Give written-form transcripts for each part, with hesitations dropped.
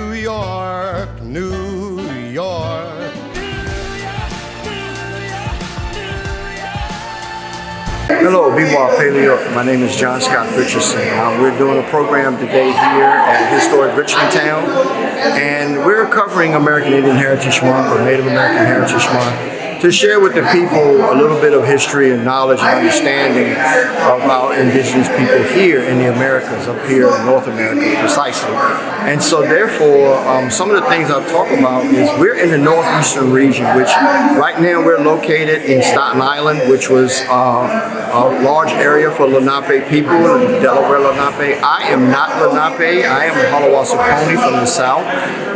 New York, New York. Hello, Lenape. My name is John Scott Richardson. We're doing a program today here at historic Richmond town, and we're covering American Indian Heritage Month or Native American Heritage Month to share with the people a little bit of history and knowledge and understanding of our indigenous people here in the Americas, up here in North America precisely. And so therefore, some of the things I'll talk about is we're in the northeastern region, which right now we're located in Staten Island, which was a large area for Lenape people, Delaware Lenape. I am not Lenape, I am Halawasaponi from the south,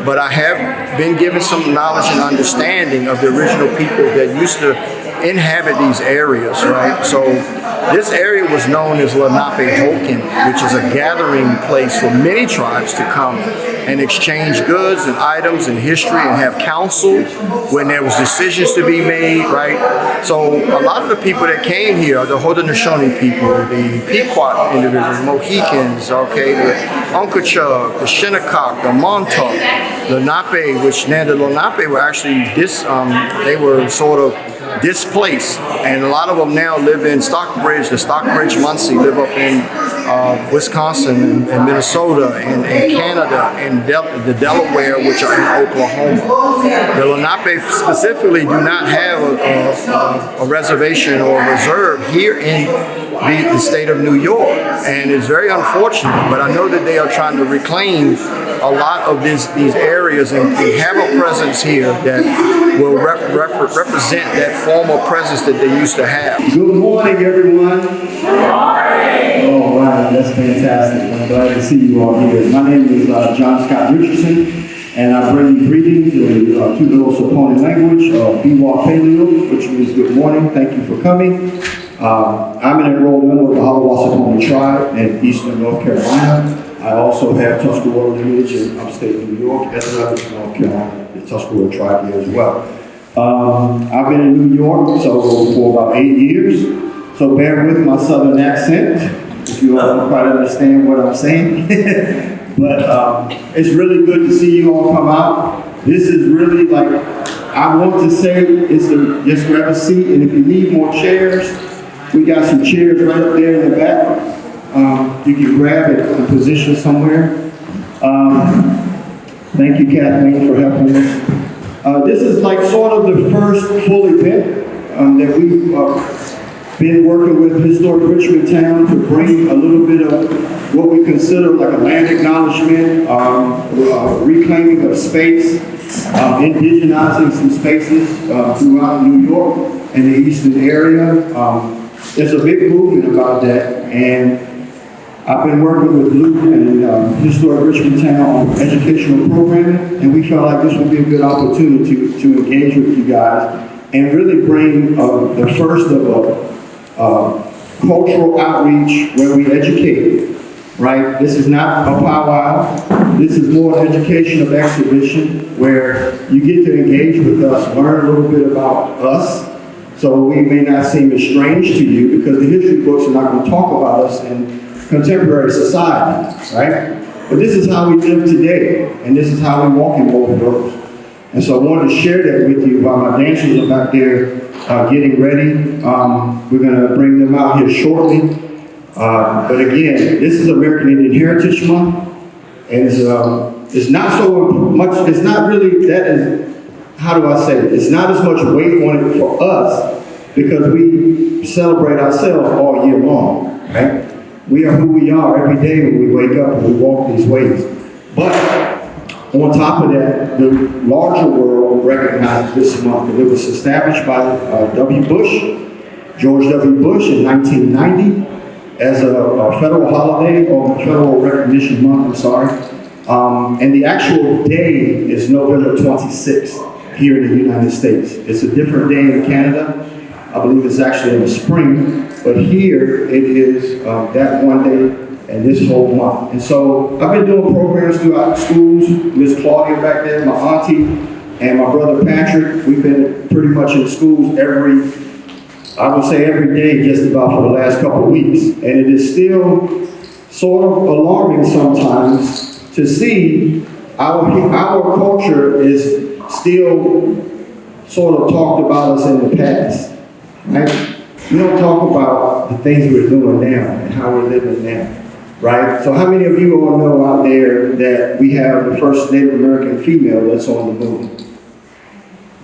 but I have been given some knowledge and understanding of the original people that used to inhabit these areas, right? So this area was known as Lenapehoking, which is a gathering place for many tribes to come and exchange goods and items and history and have counsel when there was decisions to be made, right? So a lot of the people that came here are the Haudenosaunee people, the Pequot individuals, Mohicans, okay, the Unkachug, the Shinnecock, the Montauk, Lenape, which now the Lenape were actually they were sort of displaced, and a lot of them now live in Stockbridge, the Stockbridge Muncie, live up in Wisconsin and Minnesota and Canada and the Delaware, which are in Oklahoma. The Lenape specifically do not have a reservation or a reserve here in the state of New York, and it's very unfortunate, but I know that they are trying to reclaim a lot of these areas and have a presence here that will represent that former presence that they used to have. Good morning, everyone. Good morning. Oh, wow, that's fantastic. I'm glad to see you all here. My name is John Scott Richardson, and I bring you greetings in Tudo-Saponi language, Biwa Paleo, which means good morning. Thank you for coming. I'm an enrolled member of the Halawasaponi tribe in eastern North Carolina. I also have Tuscarora lineage in upstate New York, as well as North Carolina, the Tuscarora tribe here as well. I've been in New York for about 8 years, so bear with my southern accent if you don't quite understand what I'm saying. But it's really good to see you all come out. This is really like, I want to say, just grab a seat, and if you need more chairs, we got some chairs right up there in the back. You can grab it and position somewhere. Thank you, Kathleen, for helping us. This is like sort of the first full event that we've been working with Historic Richmond Town to bring a little bit of what we consider like a land acknowledgement, reclaiming of space, indigenizing some spaces throughout New York and the eastern area. There's a big movement about that, and I've been working with Luke and Historic Richmond Town on educational programming, and we felt like this would be a good opportunity to engage with you guys and really bring the first of a cultural outreach where we educate, right? This is not a powwow. This is more an educational exhibition where you get to engage with us, learn a little bit about us, so we may not seem as strange to you because the history books are not going to talk about us in contemporary society, right? But this is how we live today, and this is how we walk in both roads. And so I wanted to share that with you while my dancers are back there getting ready. We're going to bring them out here shortly. But again, this is American Indian Heritage Month, and it's not so much, it's not really, that is, how do I say it? It's not as much weight on it for us because we celebrate ourselves all year long, right? We are who we are every day when we wake up and we walk these ways. But on top of that, the larger world recognizes this month. It was established by George W. Bush in 1990 as a federal holiday, or federal recognition month, I'm sorry. And the actual day is November 26th here in the United States. It's a different day in Canada. I believe it's actually in the spring, but here it is that one day and this whole month. And so I've been doing programs throughout schools. Miss Claudia back there, my auntie, and my brother Patrick. We've been pretty much in schools every day just about for the last couple of weeks. And it is still sort of alarming sometimes to see our culture is still sort of talked about us in the past, right? We don't talk about the things we're doing now and how we're living now, right? So how many of you all know out there that we have the first Native American female that's on the moon?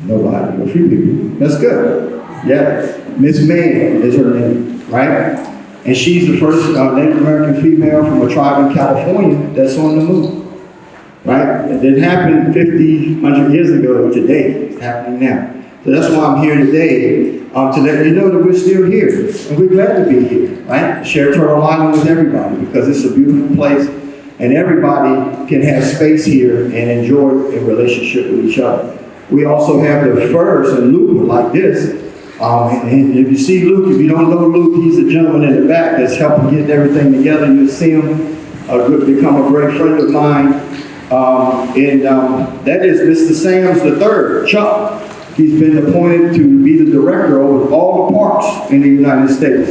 Nobody, a few people. That's good. Yeah, Miss Mann is her name, right? And she's the first Native American female from a tribe in California that's on the moon, right? It didn't happen 50, 100 years ago. Today, it's happening now. So that's why I'm here today, to let you know that we're still here. And we're glad to be here, right? Share Turtle Island with everybody because it's a beautiful place and everybody can have space here and enjoy a relationship with each other. We also have the furs, and Luke would like this. And if you see Luke, if you don't know Luke, he's the gentleman in the back that's helping get everything together. You'll see him become a great friend of mine. That is Mr. Sams III, Chuck. He's been appointed to be the director over all the parks in the United States.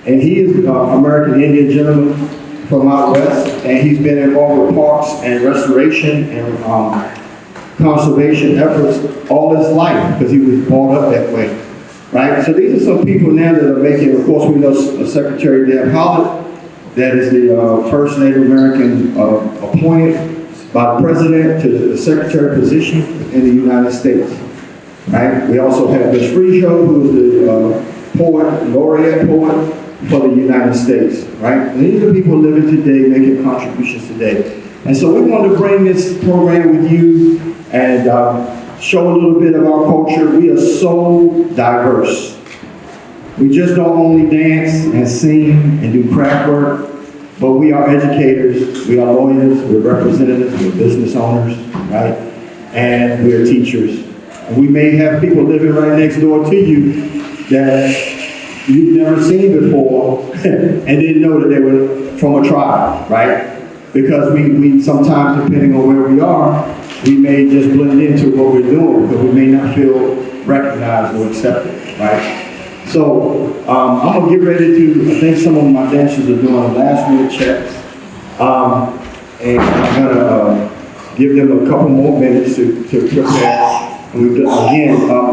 And he is an American Indian gentleman from out west, and he's been involved with parks and restoration and conservation efforts all his life because he was brought up that way, right? So these are some people now that are making, of course we know Secretary Deb Howlett, that is the first Native American appointed by the President to the Secretary position in the United States, right? We also have Ms. Frijo, who is the laureate poet for the United States, right? And these are people living today, making contributions today. And so we want to bring this program with you and show a little bit of our culture. We are so diverse. We just don't only dance and sing and do craft work, but we are educators, we are lawyers, we're representatives, we're business owners, right? And we're teachers. And we may have people living right next door to you that you've never seen before and didn't know that they were from a tribe, right? Because we sometimes, depending on where we are, we may just blend into what we're doing because we may not feel recognized or accepted, right? So I'm gonna get ready to, I think some of my dancers are doing last minute checks. And I'm gonna give them a couple more minutes to prepare.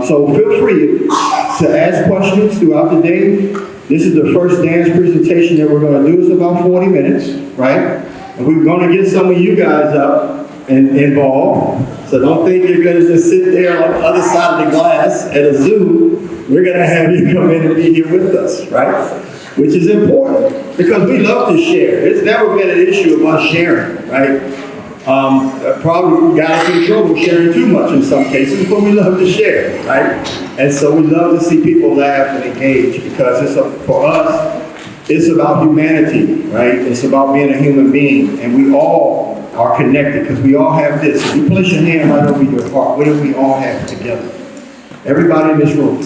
So feel free to ask questions throughout the day. This is the first dance presentation that we're gonna do. It's about 40 minutes, right? And we're gonna get some of you guys up and involved. So don't think you're gonna just sit there on the other side of the glass at a zoo. We're gonna have you come in and be here with us, right? Which is important because we love to share. It's never been an issue of us sharing, right? Probably got us in trouble sharing too much in some cases, but we love to share, right? And so we love to see people laugh and engage because for us, it's about humanity, right? It's about being a human being, and we all are connected because we all have this. If you place your hand right over your heart, what do we all have together? Everybody in this room.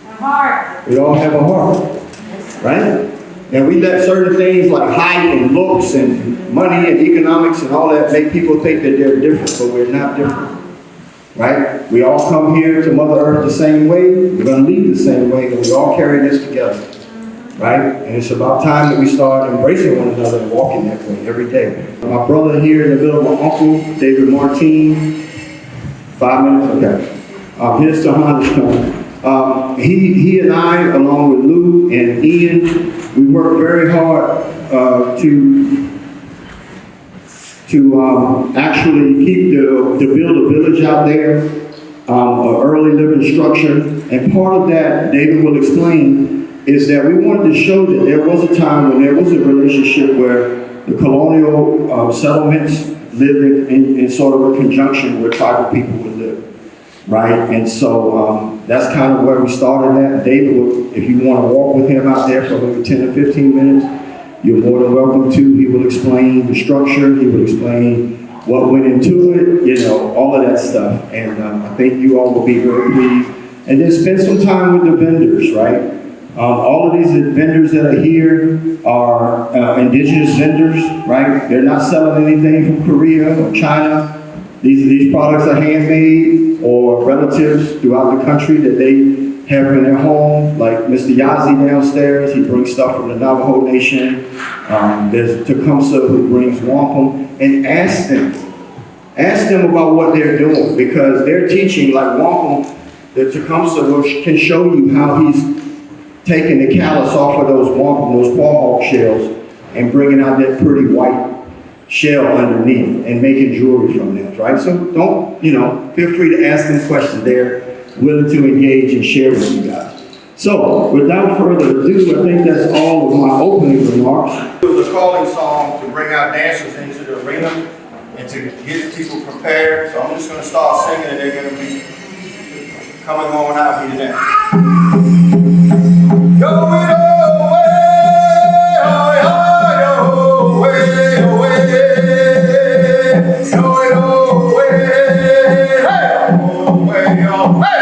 A heart. We all have a heart, right? And we let certain things like height and looks and money and economics and all that make people think that they're different, but we're not different, right? We all come here to Mother Earth the same way. We're going to leave the same way, and we all carry this together, right? And it's about time that we start embracing one another and walking that way every day. My brother here in the middle, my uncle, David Martin. 5 minutes, okay. Here's Tahanish coming. He and I, along with Lou and Ian, we work very hard to actually to build a village out there, an early living structure. And part of that, David will explain, is that we wanted to show that there was a time when there was a relationship where the colonial settlements lived in sort of a conjunction where tribal people would live. Right, and so that's kind of where we started at. David, if you want to walk with him out there for maybe 10 to 15 minutes, you're more than welcome to. He will explain the structure. He will explain what went into it, you know, all of that stuff. And I think you all will be very pleased. And then spend some time with the vendors, right? All of these vendors that are here are indigenous vendors, right? They're not selling anything from Korea or China. These products are handmade or relatives throughout the country that they have in their home, like Mr. Yazi downstairs. He brings stuff from the Navajo Nation. There's Tecumseh who brings wampum. And ask them Ask them about what they're doing, because they're teaching, like Wampum, the Tecumseh can show you how he's taking the callus off of those wampum, those quahog shells, and bringing out that pretty white shell underneath and making jewelry from them, right? So don't, feel free to ask them questions. They're willing to engage and share with you guys. So, without further ado, I think that's all of my opening remarks. It was a calling song to bring our dancers into the arena and to get people prepared. So I'm just going to start singing and they're going to be coming on out here now. Going away, away, away, away, going away, hey, away, away.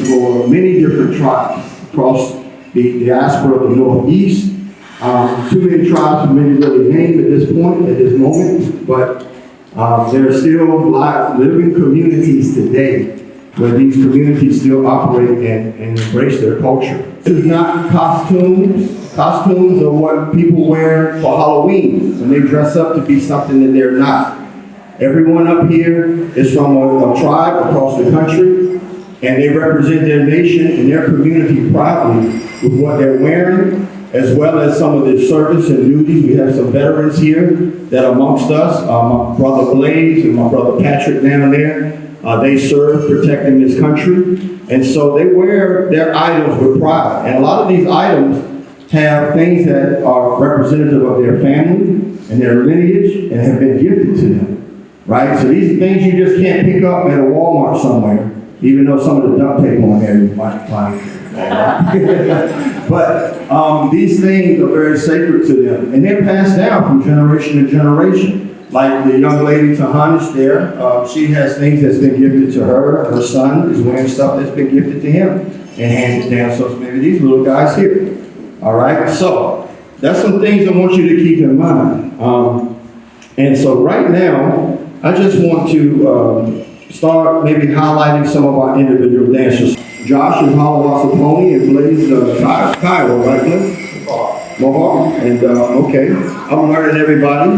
For many different tribes across the diaspora of the Northeast. Too many tribes for me to really name at this point, at this moment, but there are still living communities today where these communities still operate and embrace their culture. This is not costumes. Costumes are what people wear for Halloween, when they dress up to be something that they're not. Everyone up here is from a tribe across the country, and they represent their nation and their community proudly with what they're wearing, as well as some of the service and duties. We have some veterans here that are amongst us. My brother Blaze and my brother Patrick down there. They serve protecting this country. And so they wear their items with pride. And a lot of these items have things that are representative of their family and their lineage and have been gifted to them, right? So these are things you just can't pick up at a Walmart somewhere, even though some of the duct tape on there you might find. But these things are very sacred to them, and they're passed down from generation to generation. Like the young lady Tahanish there, she has things that's been gifted to her. Her son is wearing stuff that's been gifted to him and handed down. So maybe these little guys here. All right, so that's some things I want you to keep in mind. And so right now, I just want to start maybe highlighting some of our individual dancers. Josh is Halawasaponi and Blaze Kiowa, right, Blaze? Mohawk. And okay, I'm learning everybody.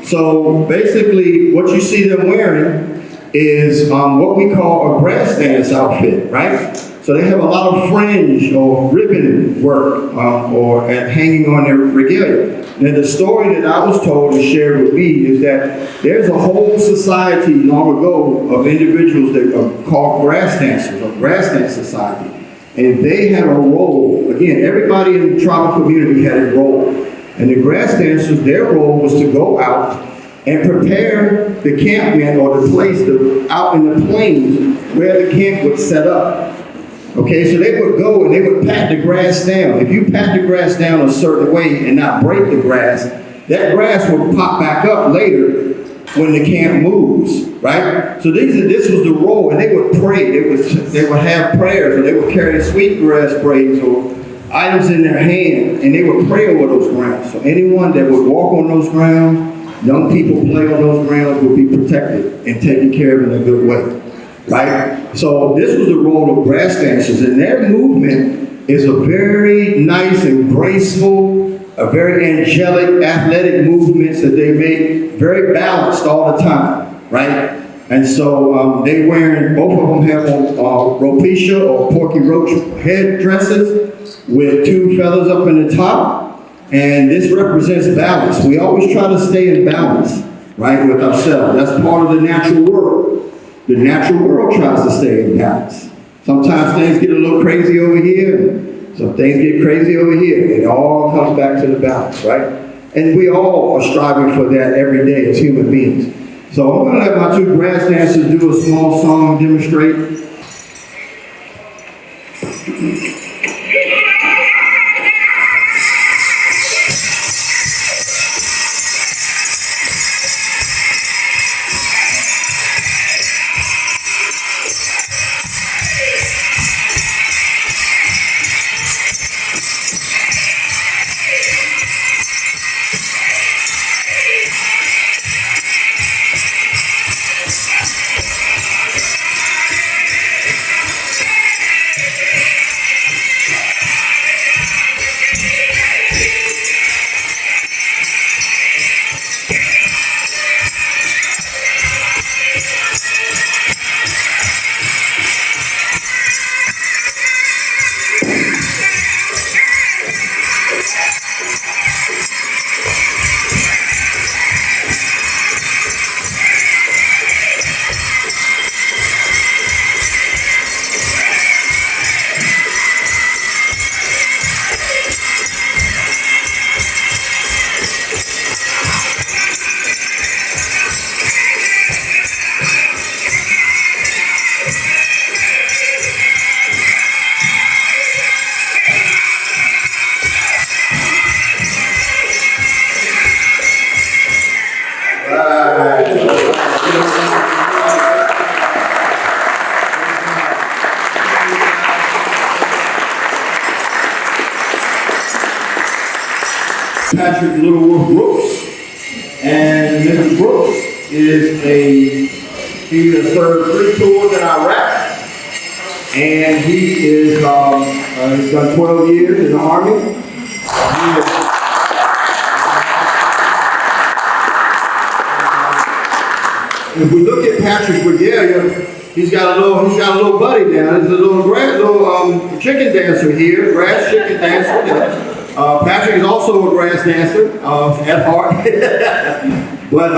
So basically, what you see them wearing is what we call a grass dance outfit, right? So they have a lot of fringe or ribbon work or hanging on their regalia. Now the story that I was told and shared with me is that there's a whole society long ago of individuals that are called grass dancers, or grass dance society. And they had a role, again, everybody in the tribal community had a role. And the grass dancers, their role was to go out and prepare the campment or the place out in the plains where the camp would set up. Okay, so they would go and they would pat the grass down. If you pat the grass down a certain way and not break the grass, that grass would pop back up later when the camp moves, right? So this was the role, and they would pray. They would have prayers, and they would carry sweetgrass braids or items in their hand, and they would pray over those grounds. So anyone that would walk on those grounds, young people play on those grounds, would be protected and taken care of in a good way. Right? So this was the role of grass dancers, and their movement is a very nice and graceful, a very angelic, athletic movements that they make, very balanced all the time, right? And so they wearing, both of them have on alopecia or porky roach head dresses with two feathers up in the top, and this represents balance. We always try to stay in balance, right, with ourselves. That's part of the natural world. The natural world tries to stay in balance. Sometimes things get a little crazy over here, and some things get crazy over here. It all comes back to the balance, right? And we all are striving for that every day as human beings. So I'm going to let my two grass dancers do a small song demonstrate. Patrick Littleworth Brooks, and Mr. Brooks he's a third three tours in Iraq, and he's done 12 years in the Army. If we look at Patrick's regalia, he's got a little buddy down. There's a little chicken dancer here, grass chicken dancer. Patrick is also a grass dancer at heart. But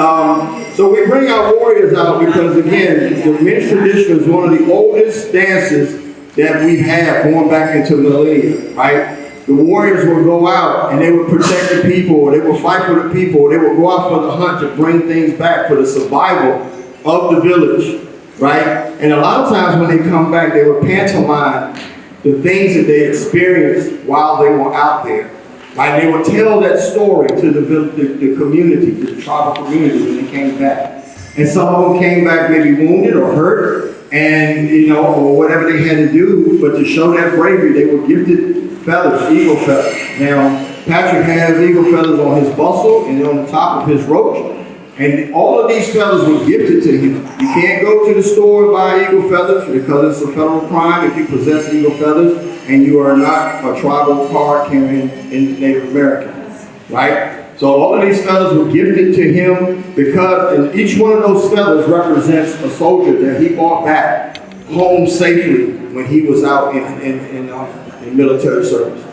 so we bring our warriors out because, again, the men's tradition is one of the oldest dances that we've had going back into millennia, right? The warriors would go out and they would protect the people, or they would fight for the people, or they would go out for the hunt to bring things back for the survival of the village, right? And a lot of times when they come back, they would pantomime the things that they experienced while they were out there. Right? They would tell that story to the community, to the tribal community when they came back. And some of them came back maybe wounded or hurt, and or whatever they had to do, but to show that bravery, they were gifted feathers, eagle feathers. Now, Patrick has eagle feathers on his bustle and on the top of his roach. And all of these feathers were gifted to him. You can't go to the store and buy eagle feathers because it's a federal crime if you possess eagle feathers and you are not a tribal card carrying in Native American, right? So all of these feathers were gifted to him because each one of those feathers represents a soldier that he brought back home safely when he was out in military service.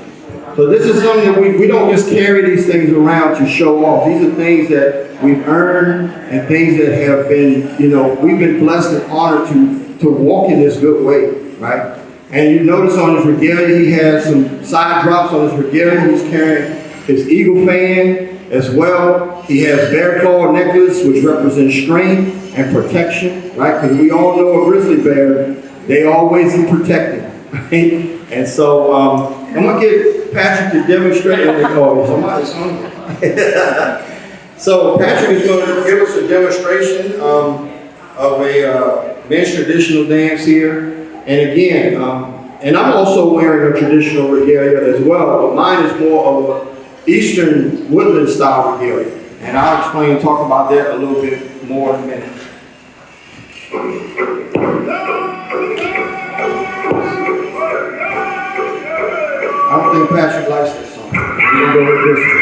So this is something that we don't just carry these things around to show off. These are things that we've earned and things that have been, we've been blessed and honored to walk in this good way, right? And you notice on his regalia, he has some side drops on his regalia. He's carrying his eagle fan as well. He has bear claw necklace, which represents strength and protection, right? Because we all know a grizzly bear, they always be protected, right? And so I'm gonna get Patrick to demonstrate. Oh, somebody's hungry. So Patrick is going to give us a demonstration of a men's traditional dance here. And again, and I'm also wearing a traditional regalia as well, but mine is more of a Eastern woodland style regalia. And I'll explain and talk about that a little bit more in a minute. I don't think Patrick likes this song. We're gonna go with this one.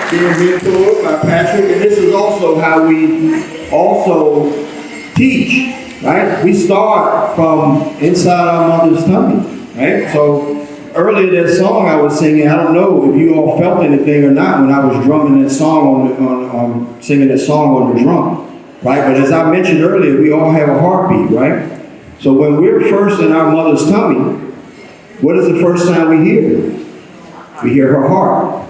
Being mentored by Patrick, and this is also how we also teach, right? We start from inside our mother's tummy, right? So earlier that song I was singing, I don't know if you all felt anything or not when I was drumming that song on singing that song on the drum, right? But as I mentioned earlier, we all have a heartbeat, right? So when we're first in our mother's tummy, what is the first sound we hear? We hear her heart.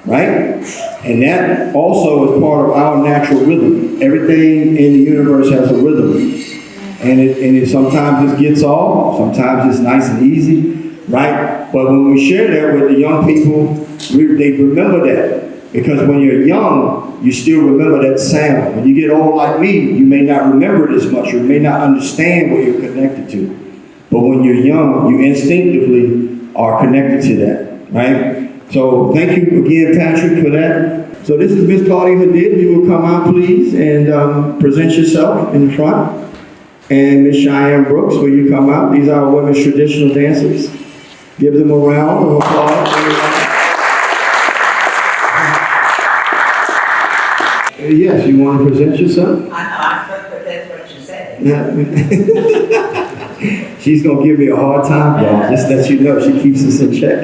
Right? And that also is part of our natural rhythm. Everything in the universe has a rhythm. And it sometimes it gets off, sometimes it's nice and easy, right? But when we share that with the young people, they remember that. Because when you're young, you still remember that sound. When you get old like me, you may not remember it as much, or you may not understand what you're connected to. But when you're young, you instinctively are connected to that, right? So thank you again, Patrick, for that. So this is Miss Claudia Hadid. You will come out, please, and present yourself in the front. And Miss Cheyenne Brooks, will you come out? These are our women's traditional dancers. Give them a round of applause. Yes, you want to present yourself? I know, I'm supposed to present what you said. She's going to give me a hard time, y'all. Just let you know, she keeps us in check.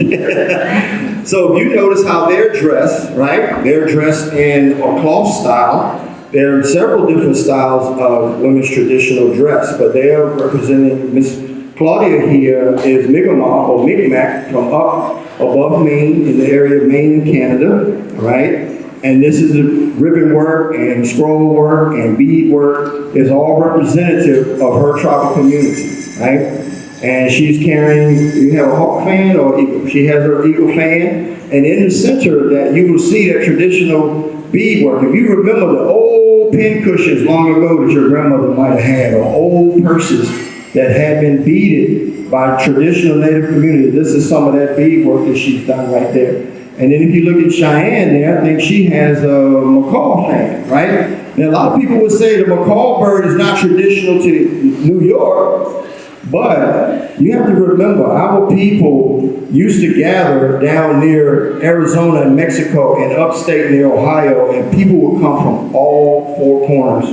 So if you notice how they're dressed, right? They're dressed in a cloth style. There are several different styles of women's traditional dress, but they are representing. Miss Claudia here is Mi'kmaq or Micmac from up above Maine, in the area of Maine and Canada, right? And this is the ribbon work and scroll work and bead work is all representative of her tribal community, right? And she's carrying, you have a hawk fan or eagle? She has her eagle fan. And in the center of that, you will see that traditional beadwork. If you remember the old pin cushions long ago that your grandmother might have had, or old purses that had been beaded by traditional Native community, this is some of that beadwork that she's done right there. And then if you look at Cheyenne there, I think she has a macaw fan, right? And a lot of people would say the macaw bird is not traditional to New York, but you have to remember, our people used to gather down near Arizona and Mexico and upstate near Ohio, and people would come from all four corners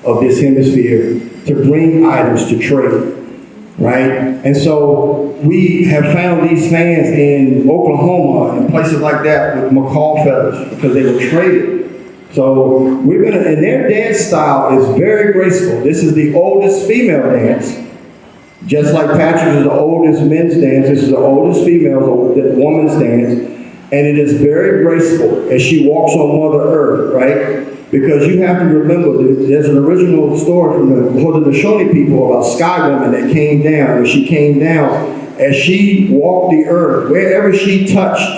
of this hemisphere to bring items to trade. Right? And so we have found these fans in Oklahoma and places like that with macaw feathers because they were traded. So we're gonna, and their dance style is very graceful. This is the oldest female dance. Just like Patrick's is the oldest men's dance, this is the oldest female, the woman's dance. And it is very graceful as she walks on Mother Earth, right? Because you have to remember, there's an original story from the Haudenosaunee people about Sky Woman that came down, and she came down as she walked the earth. Wherever she touched,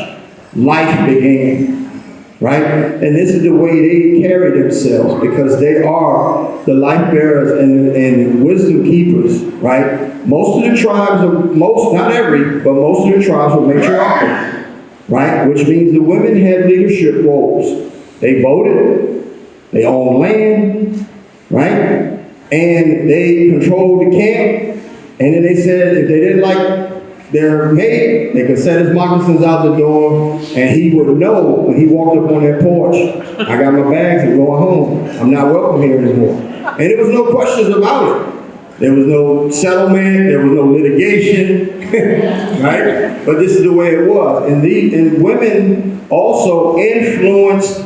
life began, right? And this is the way they carry themselves, because they are the life bearers and wisdom keepers, right? Most of the tribes, not every, but most of the tribes were matriarchal, right? Which means the women had leadership roles. They voted. They owned land, right? And they controlled the camp. And then they said if they didn't like their mate, they could set his moccasins out the door, and he would know when he walked up on that porch, I got my bags and going home. I'm not welcome here anymore. And there was no questions about it. There was no settlement, there was no litigation, right? But this is the way it was. And women also influenced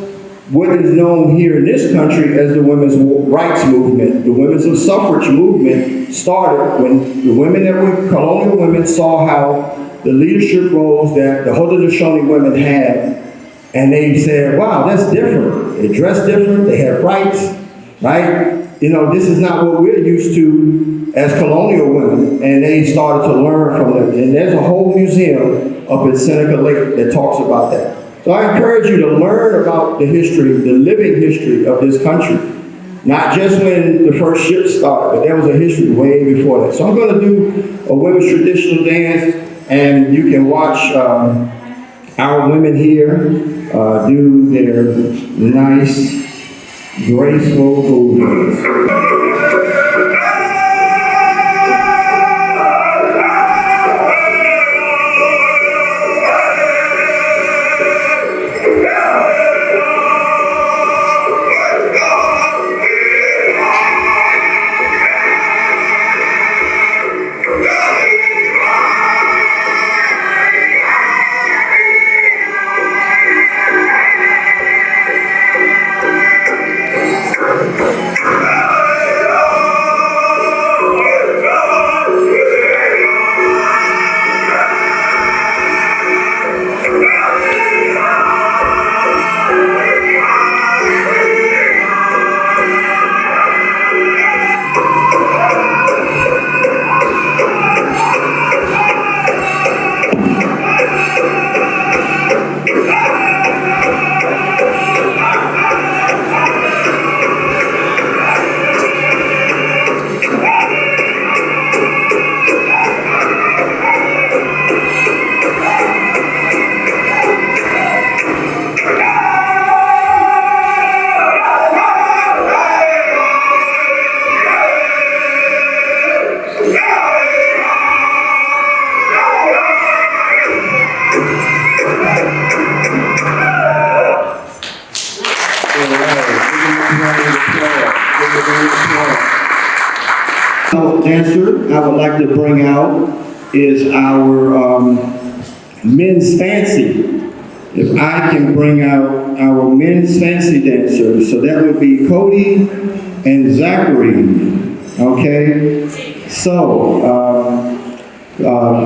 what is known here in this country as the women's rights movement. The women's suffrage movement started when the women that were colonial women saw how the leadership roles that the Haudenosaunee women had, and they said, wow, that's different. They dress different, they have rights, right? You know, this is not what we're used to as colonial women. And they started to learn from them. And there's a whole museum up in Seneca Lake that talks about that. So I encourage you to learn about the history, the living history of this country. Not just when the first ship started, but there was a history way before that. So I'm going to do a women's traditional dance, and you can watch our women here do their nice, graceful movements. Dancer I would like to bring out is our men's fancy. If I can bring out our men's fancy dancers, so that would be Cody and Zachary. Okay, so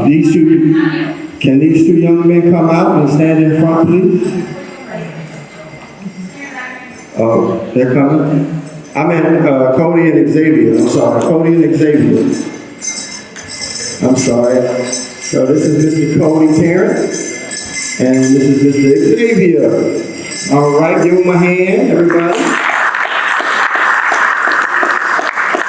these two, can these two young men come out and stand in front, please? Oh, they're coming. I meant Cody and Xavier. I'm sorry, Cody and Xavier. I'm sorry. So this is Mr. Cody Terrence, and this is Mr. Xavier. All right, give them a hand, everybody.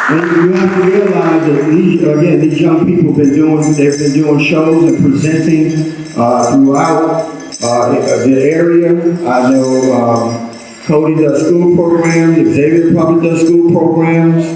And you have to realize that these young people they've been doing shows and presenting throughout the area. I know Cody does school programs, Xavier probably does school programs,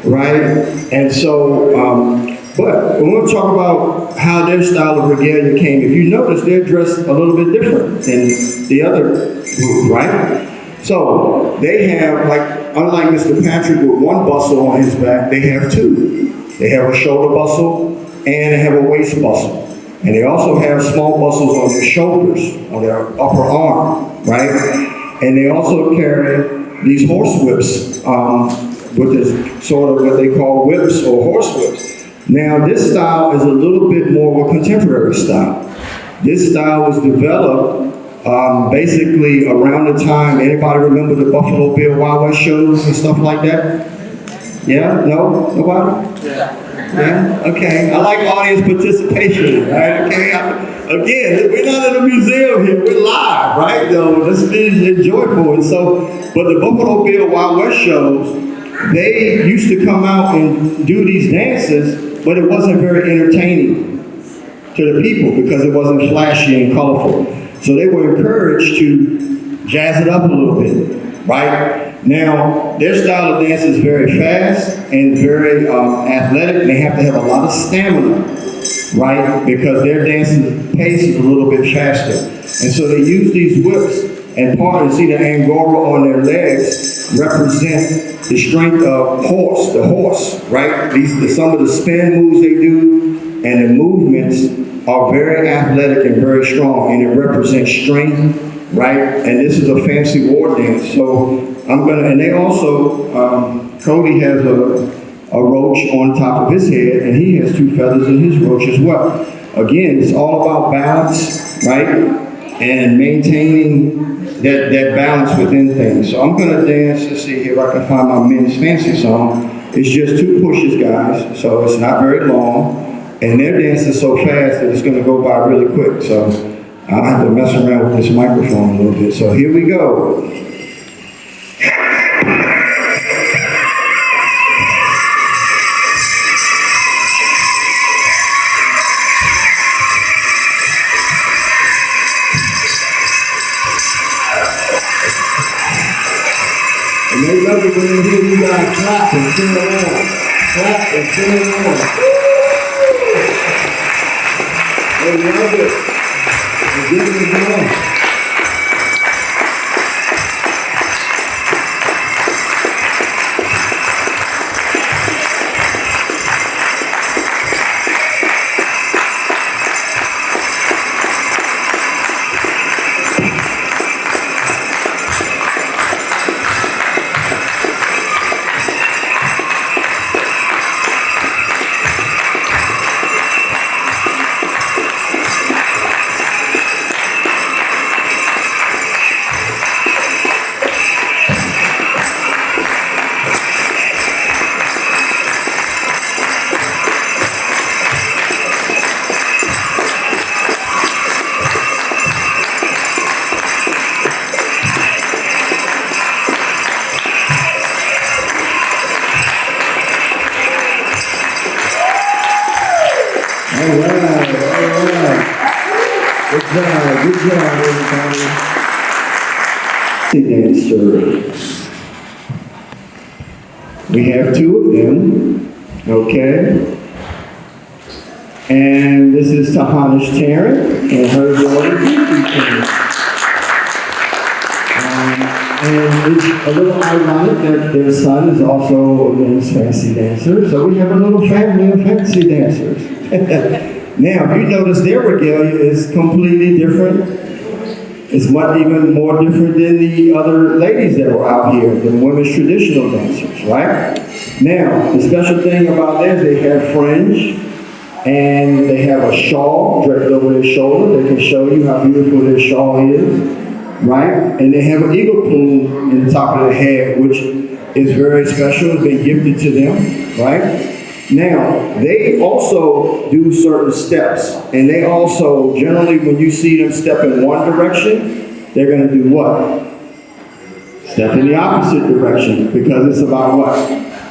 right? And so, but we want to talk about how their style of regalia came. If you notice, they're dressed a little bit different than the other group, right? So they have, unlike Mr. Patrick with one bustle on his back, they have two. They have a shoulder bustle and they have a waist bustle. And they also have small bustles on their shoulders, on their upper arm, right? And they also carry these horse whips, with this sort of what they call whips or horse whips. Now this style is a little bit more of a contemporary style. This style was developed basically around the time, anybody remember the Buffalo Bill Wild West shows and stuff like that? Yeah? No? Nobody? Yeah? Okay. I like audience participation, right? Okay. Again, we're not in a museum here. We're live, right? So let's be joyful. And so, but the Buffalo Bill Wild West shows, they used to come out and do these dances, but it wasn't very entertaining to the people because it wasn't flashy and colorful. So they were encouraged to jazz it up a little bit, right? Now, their style of dance is very fast and very athletic, and they have to have a lot of stamina, right? Because their dancing pace is a little bit faster. And so they use these whips, and part of, see the angora on their legs represent the strength of the horse, right? Some of the spin moves they do and the movements are very athletic and very strong, and it represents strength, right? And this is a fancy war dance. So and they also, Cody has a roach on top of his head, and he has two feathers in his roach as well. Again, it's all about balance, right? And maintaining that balance within things. So I'm gonna dance, let's see if I can find my men's fancy song. It's just two pushes, guys, so it's not very long. And their dance is so fast that it's gonna go by really quick. So I'll have to mess around with this microphone a little bit. So here we go. And they love it when they hear you guys clap and sing along. Clap and sing along. They love it. They give it a go. Good job, everybody. Dancer. We have two of them, okay? And this is Tahanish Tarrant and her daughter, and it's a little ironic that their son is also a men's fancy dancer, so we have a little family of fancy dancers. Now, if you notice, their regalia is completely different. It's even more different than the other ladies that were out here, the women's traditional dancers, right? Now, the special thing about theirs, they have fringe, and they have a shawl draped over their shoulder. They can show you how beautiful their shawl is, right? And they have an eagle plume in the top of their head, which is very special. It's been gifted to them, right? Now, they also do certain steps, and they also, generally when you see them step in one direction, they're going to do what? Step in the opposite direction, because it's about what?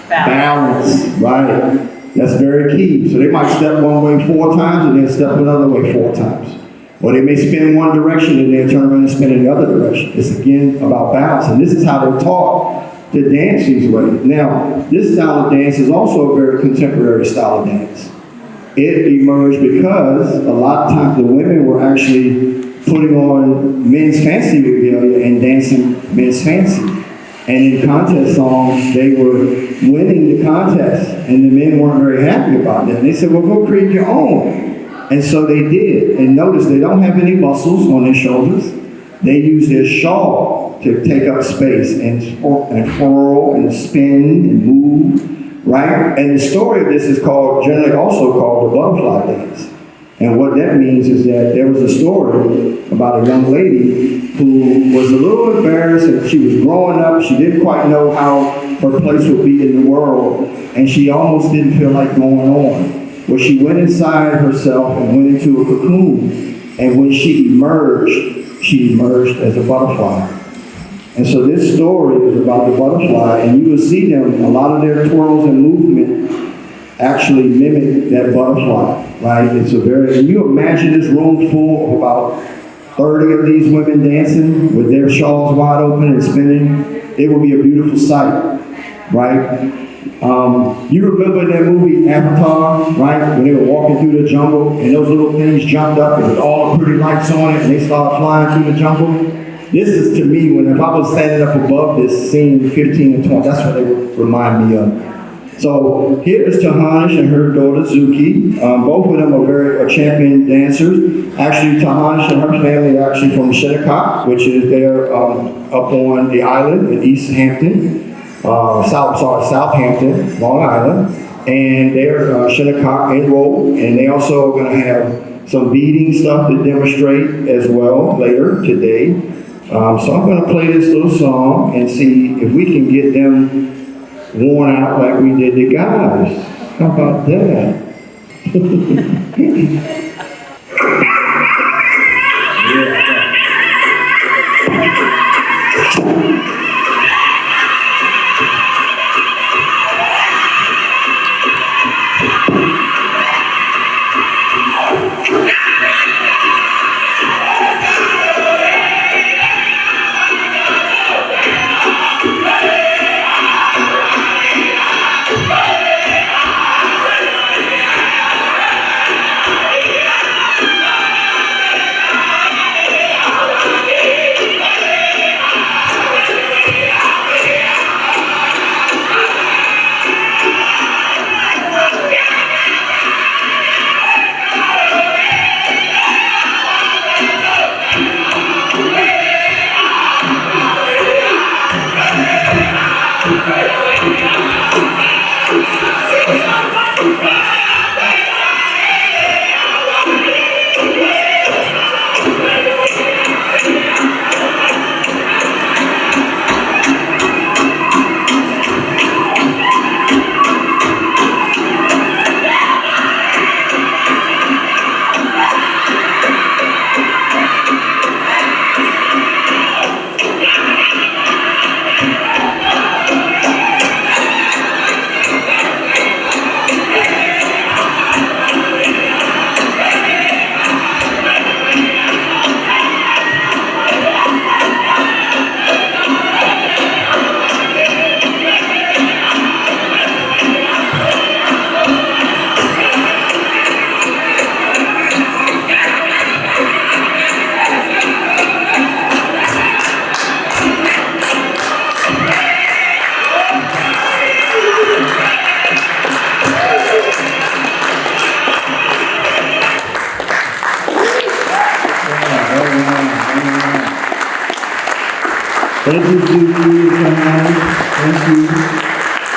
Balance, right? That's very key. So they might step one way 4 times and then step another way 4 times. Or they may spin in one direction and then turn around and spin in the other direction. It's again about balance. And this is how they're taught to dance these ways. Now, this style of dance is also a very contemporary style of dance. It emerged because a lot of times the women were actually putting on men's fancy regalia and dancing men's fancy. And in contest songs, they were winning the contest, and the men weren't very happy about that. And they said, well, go create your own. And so they did. And notice they don't have any muscles on their shoulders. They use their shawl to take up space and furl and spin and move, right? And the story of this is generally also called the butterfly dance. And what that means is that there was a story about a young lady who was a little embarrassed, and she was growing up. She didn't quite know how her place would be in the world, and she almost didn't feel like going on. Well, she went inside herself and went into a cocoon, and when she emerged as a butterfly. And so this story is about the butterfly, and you will see them, a lot of their twirls and movement actually mimic that butterfly, right? It's can you imagine this room full of about 30 of these women dancing with their shawls wide open and spinning? It will be a beautiful sight, right? You remember that movie Avatar, right? When they were walking through the jungle and those little things jumped up and with all the pretty lights on it and they started flying through the jungle? This is to me, if I was standing up above this scene 15 and 20, that's what they would remind me of. So here is Tahanish and her daughter Zuki. Both of them are champion dancers. Actually, Tahanish and her family are actually from Shinnecock, which is there up on the island in East Hampton. Southampton, Long Island, and they're Shinnecock enrolled, and they also are going to have some beading stuff to demonstrate as well later today. So I'm going to play this little song and see if we can get them worn out like we did the guys. How about that? Thank you, Judy. Thank you.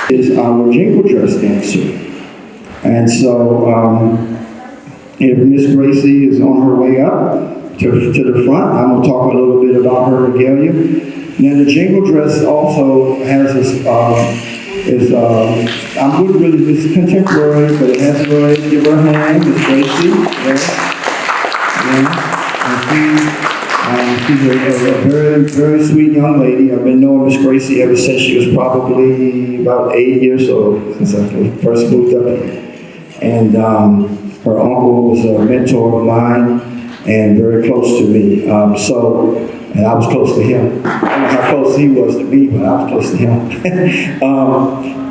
Is our jingle dress dancer. And so, if Miss Gracie is on her way up to the front, I'm going to talk a little bit about her regalia. Now, the jingle dress also has this, it's contemporary, but it has a way to give her a hand, Miss Gracie. Yeah. And She's a very, very sweet young lady. I've been knowing Miss Gracie ever since she was probably about 8 years old, since I first moved up here. And her uncle was a mentor of mine and very close to me. And I was close to him. I don't know how close he was to me, but I was close to him.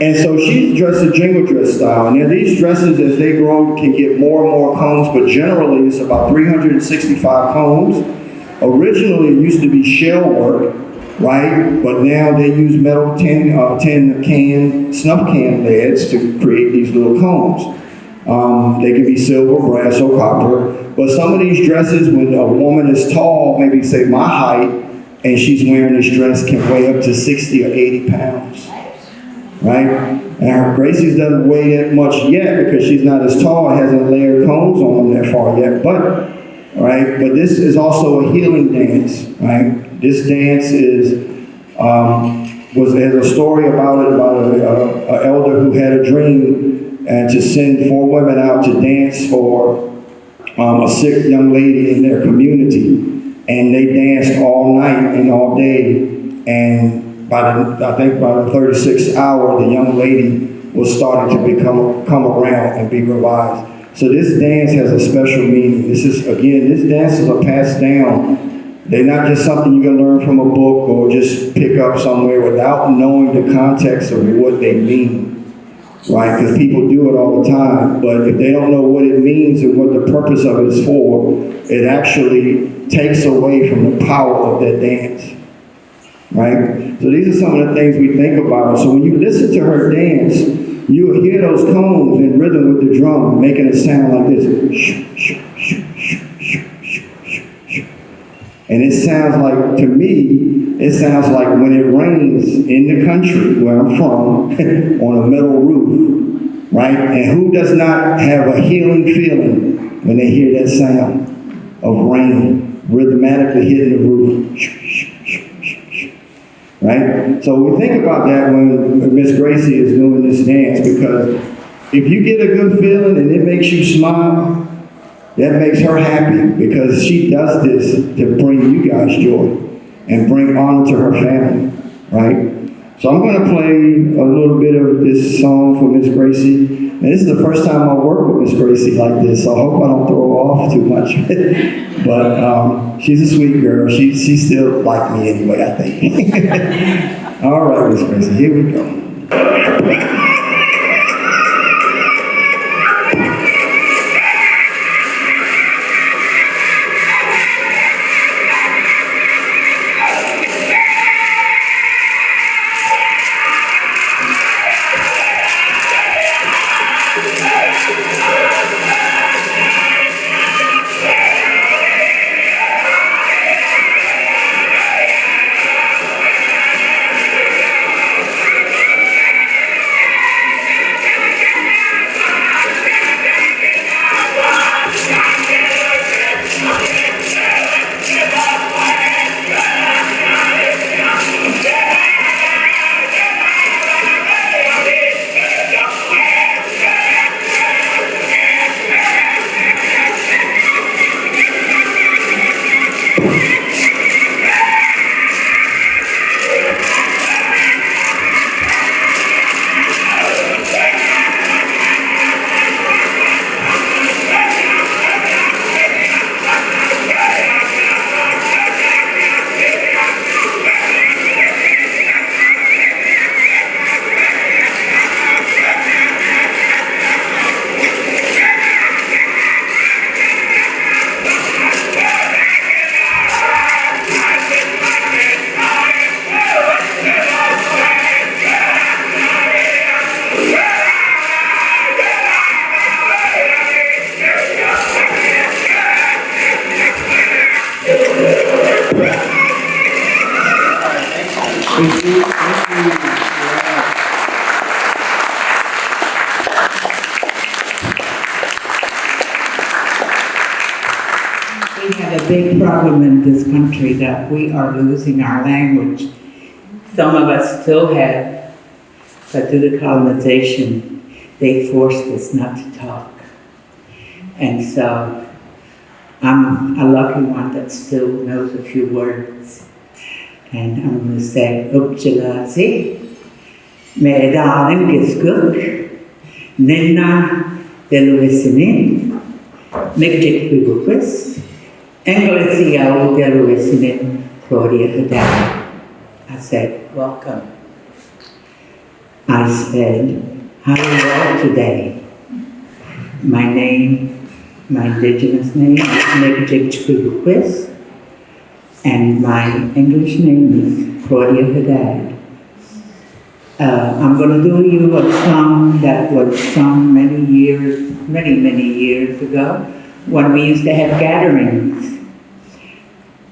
And so she's dressed a jingle dress style. Now these dresses, as they grow, can get more and more combs, but generally it's about 365 combs. Originally, it used to be shell work, right? But now they use metal snuff can lids to create these little combs. They can be silver, brass, or copper. But some of these dresses, when a woman is tall, maybe say my height, and she's wearing this dress, can weigh up to 60 or 80 pounds, right? And her Gracie's doesn't weigh that much yet because she's not as tall, hasn't layered combs on them that far yet, but this is also a healing dance, right? This dance has a story about an elder who had a dream and to send 4 women out to dance for a sick young lady in their community. And they danced all night and all day. And by the 36th hour, the young lady was starting to come around and be revived. So this dance has a special meaning. These dances are passed down. They're not just something you can learn from a book or just pick up somewhere without knowing the context of what they mean, right? Because people do it all the time, but if they don't know what it means and what the purpose of it is for, it actually takes away from the power of that dance, right? So these are some of the things we think about. So when you listen to her dance, you will hear those combs in rhythm with the drum, making it sound like this. And it sounds like, to me, it sounds like when it rains in the country where I'm from, on a metal roof, right? And who does not have a healing feeling when they hear that sound of rain rhythmically hitting the roof? Right? So we think about that when Miss Gracie is doing this dance, because if you get a good feeling and it makes you smile, that makes her happy, because she does this to bring you guys joy and bring honor to her family, right? So I'm going to play a little bit of this song for Miss Gracie. And this is the first time I work with Miss Gracie like this, so I hope I don't throw her off too much. But she's a sweet girl. She still like me anyway, I think. All right, Miss Gracie, here we go. We have a big problem in this country that we are losing our language. Some of us still have, but due to colonization, they forced us not to talk. And so I'm a lucky one that still knows a few words. And I'm going to say, Upchalazi, Medan Giskuk, Nina Deluisinin, Mikjik Bibukus, Englesiao Deluisinin, Claudia Haddad. I said, welcome. I said, how are you all today? My name, my indigenous name is Mikjik Bibukus, and my English name is Claudia Haddad. I'm going to do you a song that was sung many years ago when we used to have gatherings.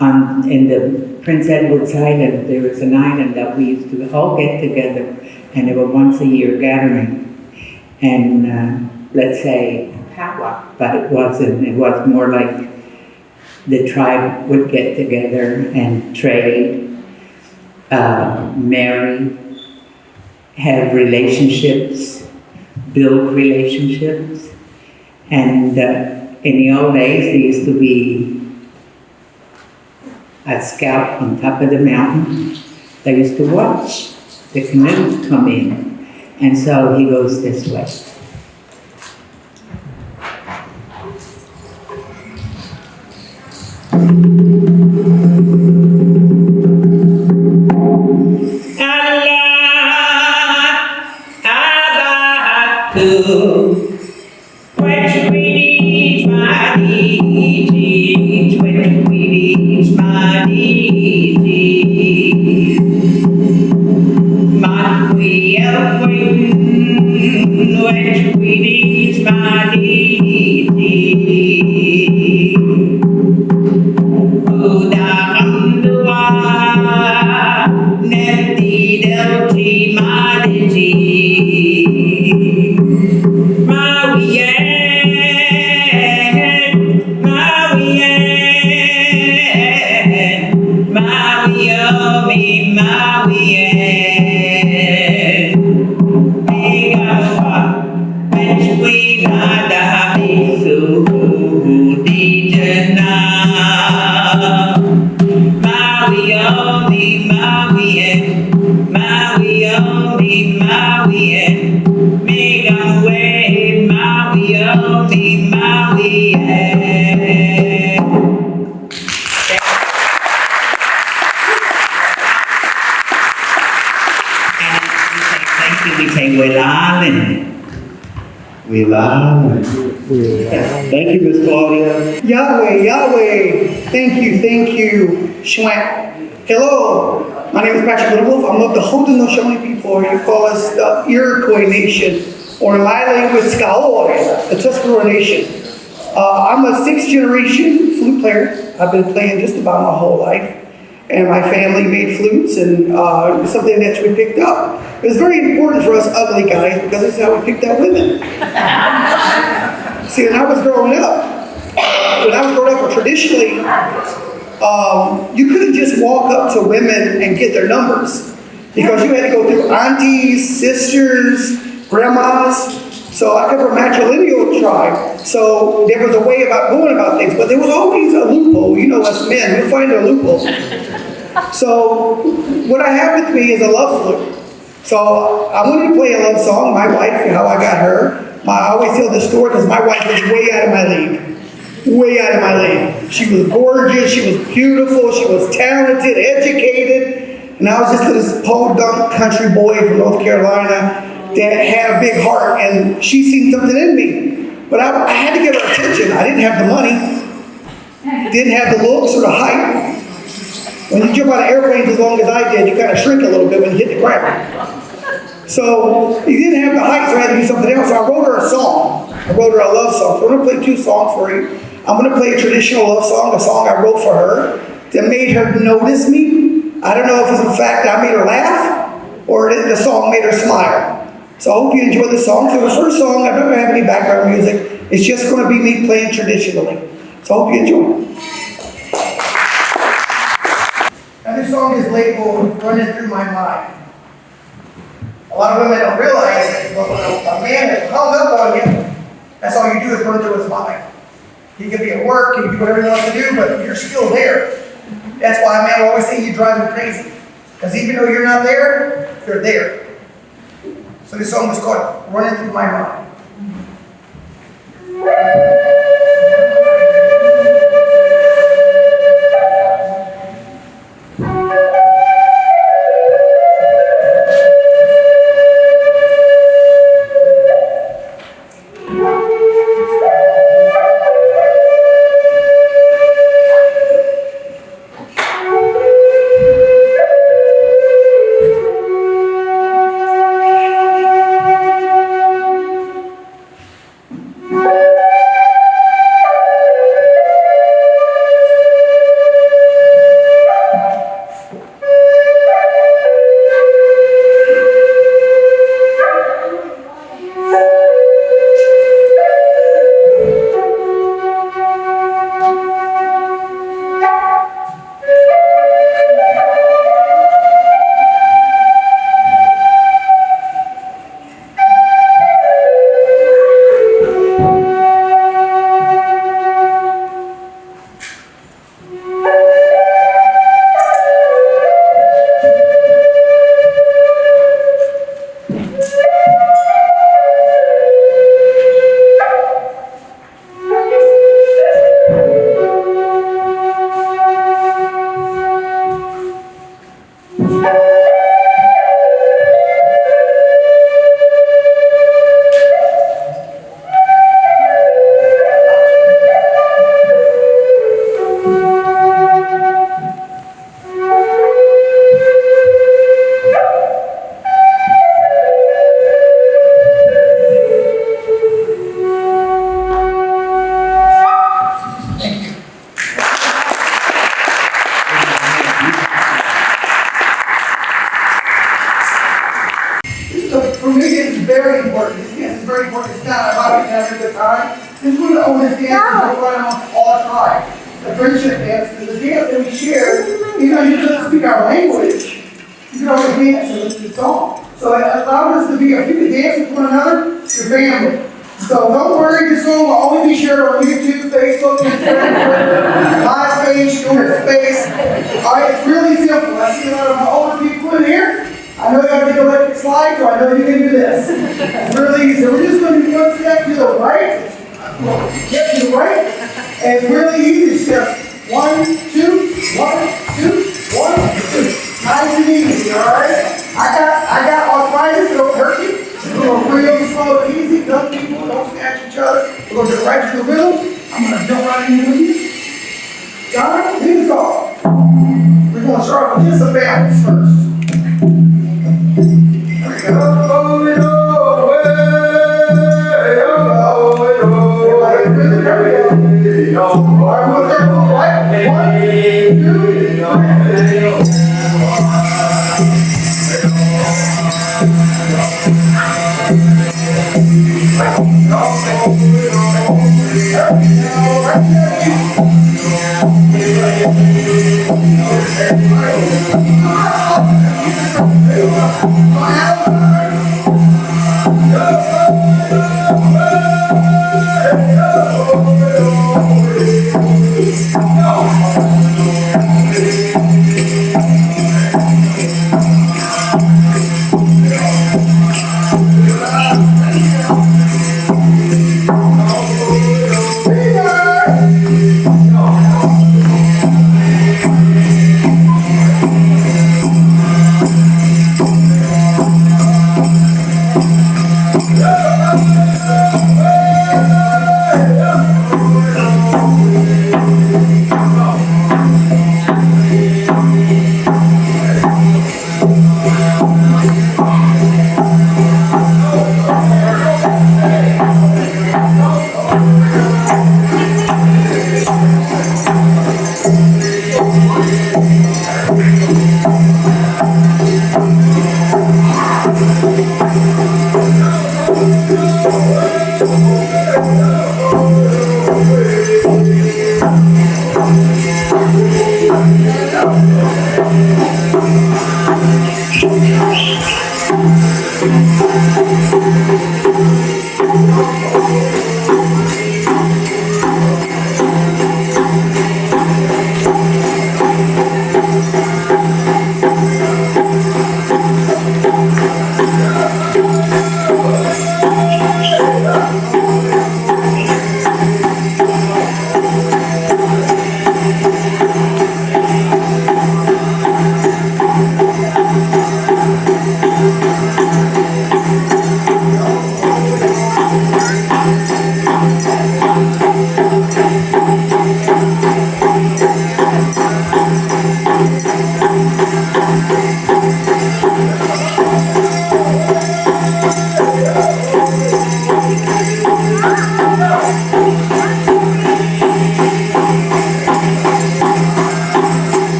In the Prince Edward's Island, there was an island that we used to all get together, and there were once a year gathering. And let's say a powwow, but it wasn't. It was more like the tribe would get together and trade, marry, have relationships, build relationships. And in the old days, there used to be a scout on top of the mountain that used to watch the canoes come in. And so he goes this way. Thank you, Miss Claudia. Yahweh, Yahweh. Thank you, Shwant. Hello, my name is Patrick Littlewolf. I'm of the Haudenosaunee people, or you call us the Iroquois Nation, or in my language, Skaore, the Tuscarora Nation. I'm a sixth generation flute player. I've been playing just about my whole life. And my family made flutes, and it's something that we picked up. It was very important for us ugly guys because this is how we picked out women. See, when I was growing up, traditionally, you couldn't just walk up to women and get their numbers because you had to go through aunties, sisters, grandmas. So I come from a matrilineal tribe, so there was a way about going about things, but there was always a loophole. You know, us men, we find a loophole. So what I have with me is a love flute. So I wanted to play a love song, my wife, and how I got her. I always tell this story because my wife was way out of my league. Way out of my league. She was gorgeous, she was beautiful, she was talented, educated, and I was just this podunk country boy from North Carolina that had a big heart, and she seen something in me. But I had to give her attention. I didn't have the money, didn't have the looks or the height. When you jump out of airplanes as long as I did, you kind of shrink a little bit when you hit the ground. So you didn't have the height, so I had to do something else. So I wrote her a song. I wrote her a love song. So I'm going to play two songs for you. I'm going to play a traditional love song, a song I wrote for her that made her notice me. I don't know if it's in fact I made her laugh or the song made her smile. So I hope you enjoy the song. So the first song, I'm not going to have any background music. It's just going to be me playing traditionally. So I hope you enjoy. Now this song is labeled Running Through My Mind. A lot of women don't realize that when a man is hung up on you, that's all you do is run through his mind. He could be at work, he can do whatever he wants to do, but you're still there. That's why, man, I always say you drive me crazy. Because even though you're not there, you're there. So this song was called Running Through My Mind. For me, it's very important. This dance is very important. It's not about having a good time. This is one of the oldest dances that run among all time. The friendship dance is a dance that we share. Even though you couldn't speak our language, you can always dance and listen to the song. So it allowed us to be, if you can dance with one another, your family. So don't worry, this song will only be shared on YouTube, Facebook, Instagram, MySpace, Space. All right, it's really simple. I see a lot of my older people in here. I know you have to do electric slide, so I know you can do this. It's really easy. So we're just going to do one step to the right. Get to the right. And it's really easy. It's just 1, 2, 1, 2, 1, 2. Nice and easy, all right? I got arthritis, it'll hurt you. We're going to real slow and easy. Young people, don't snatch each other. We're going to get right to the rhythm. I'm going to jump right in with you. Got it? Here's all. We're going to start with just a balance first.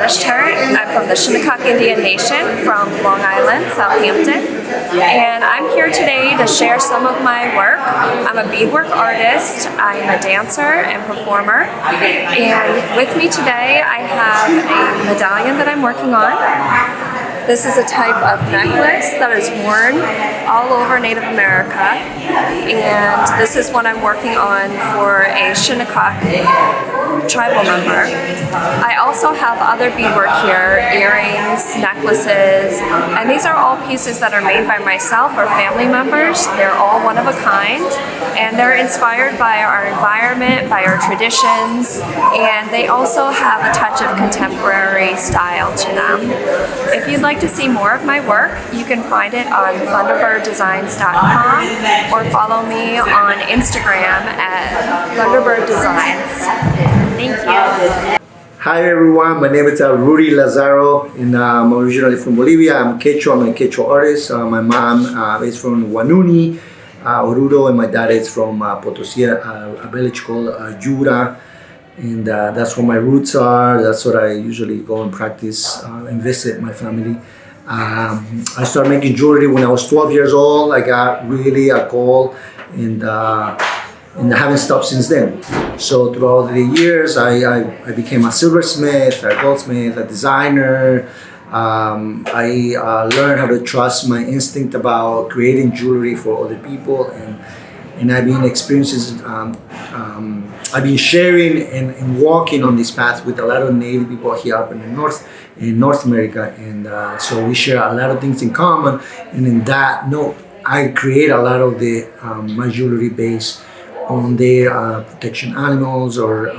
Hearth. I'm from the Shinnecock Indian Nation from Long Island, Southampton. And I'm here today to share some of my work. I'm a beadwork artist, I'm a dancer and performer. And with me today I have a medallion that I'm working on. This is a type of necklace that is worn all over Native America, and this is what I'm working on for a Shinnecock tribal member. I also have other beadwork here, earrings, necklaces, and these are all pieces that are made by myself or family members. They're all one of a kind, and they're inspired by our environment, by our traditions, and they also have a touch of contemporary style to them. If you'd like to see more of my work, you can find it on thunderbirddesigns.com or follow me on Instagram at thunderbirddesigns. Thank you. Hi everyone, my name is Rudy Lazaro, and I'm originally from Bolivia. I'm Quechua, I'm a Quechua artist. My mom is from Huanuni, Oruro, and my dad is from Potosi, a village called Yura. And that's where my roots are. That's what I usually go and practice and visit my family. I started making jewelry when I was 12 years old. I got really a goal, and I haven't stopped since then. So throughout the years, I became a silversmith, a goldsmith, a designer. I learned how to trust my instinct about creating jewelry for other people, and I've been experiencing. I've been sharing and walking on this path with a lot of Native people here up in the North America, and so we share a lot of things in common. And in that note, I create a lot of the my jewelry based on their protection animals or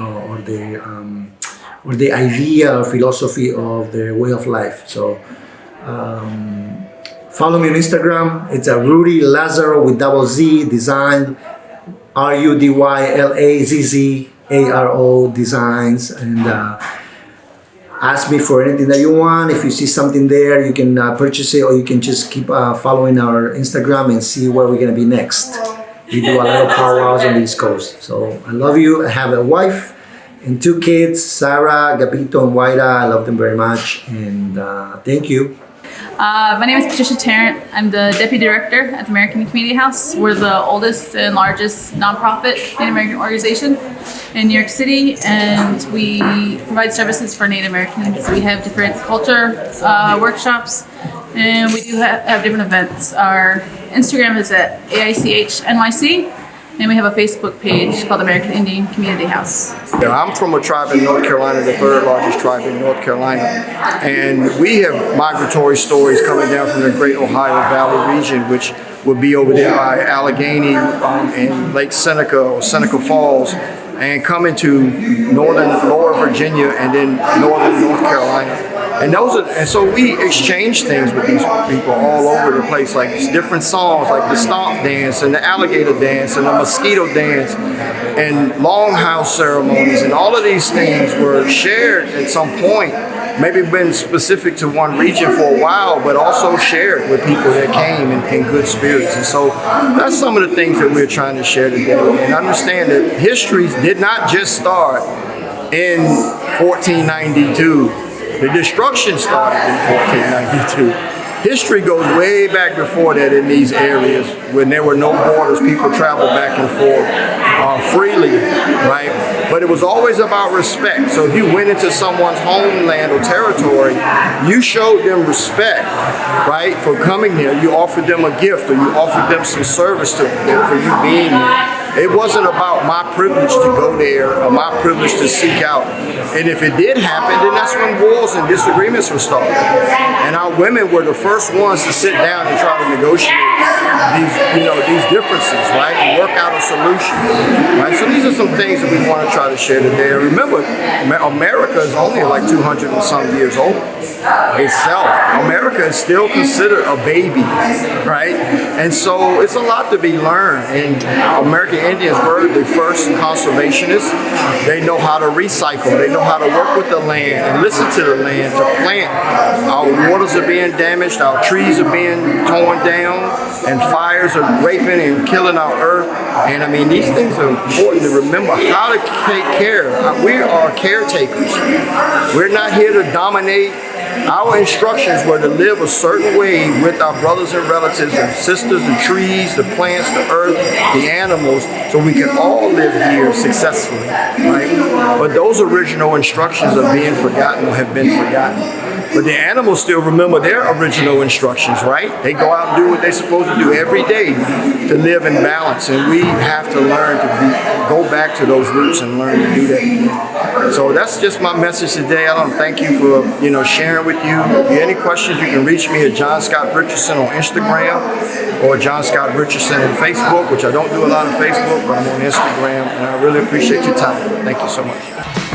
the idea or philosophy of their way of life. So follow me on Instagram. It's a Rudy Lazaro with double Z design. RUDYLAZZARO designs, and ask me for anything that you want. If you see something there, you can purchase it, or you can just keep following our Instagram and see where we're gonna be next. We do a lot of powwows on the East Coast. So I love you. I have a wife and 2 kids, Sarah, Gabito, and Waida. I love them very much, and thank you. My name is Patricia Tarrant. I'm the Deputy Director at the American Community House. We're the oldest and largest nonprofit Native American organization in New York City, and we provide services for Native Americans. We have different culture workshops, and we do have different events. Our Instagram is at AICHNYC, and we have a Facebook page called American Indian Community House. Yeah, I'm from a tribe in North Carolina, the 3rd largest tribe in North Carolina. And we have migratory stories coming down from the Great Ohio Valley region, which would be over there by Allegheny and Lake Seneca or Seneca Falls, and coming to lower Virginia and then northern North Carolina. And so we exchange things with these people all over the place, like different songs, like the stomp dance and the alligator dance and the mosquito dance and longhouse ceremonies, and all of these things were shared at some point, maybe been specific to one region for a while, but also shared with people that came in good spirits. And so that's some of the things that we're trying to share today, and understand that history did not just start in 1492. The destruction started in 1492. History goes way back before that in these areas when there were no borders. People traveled back and forth freely, right? But it was always about respect. So if you went into someone's homeland or territory, you showed them respect, right? For coming there, you offered them a gift, or you offered them some service for you being there. It wasn't about my privilege to go there or my privilege to seek out. And if it did happen, then that's when wars and disagreements were started. And our women were the first ones to sit down and try to negotiate these differences, right? And work out a solution, right? So these are some things that we want to try to share today. And remember, America is only like 200 and some years old itself. America is still considered a baby, right? And so it's a lot to be learned. And American Indians were the first conservationists. They know how to recycle. They know know how to work with the land and listen to the land to plant. Our waters are being damaged, our trees are being torn down, and fires are raping and killing our earth. And I mean, these things are important to remember how to take care. We are caretakers. We're not here to dominate. Our instructions were to live a certain way with our brothers and relatives and sisters, the trees, the plants, the earth, the animals, so we can all live here successfully, right? But those original instructions are being forgotten or have been forgotten. But the animals still remember their original instructions, right? They go out and do what they're supposed to do every day to live in balance, and we have to learn to go back to those roots and learn to do that again. So that's just my message today. I want to thank you for sharing with you. If you have any questions, you can reach me at John Scott Richardson on Instagram or John Scott Richardson on Facebook, which I don't do a lot on Facebook, but I'm on Instagram, and I really appreciate your time. Thank you so much.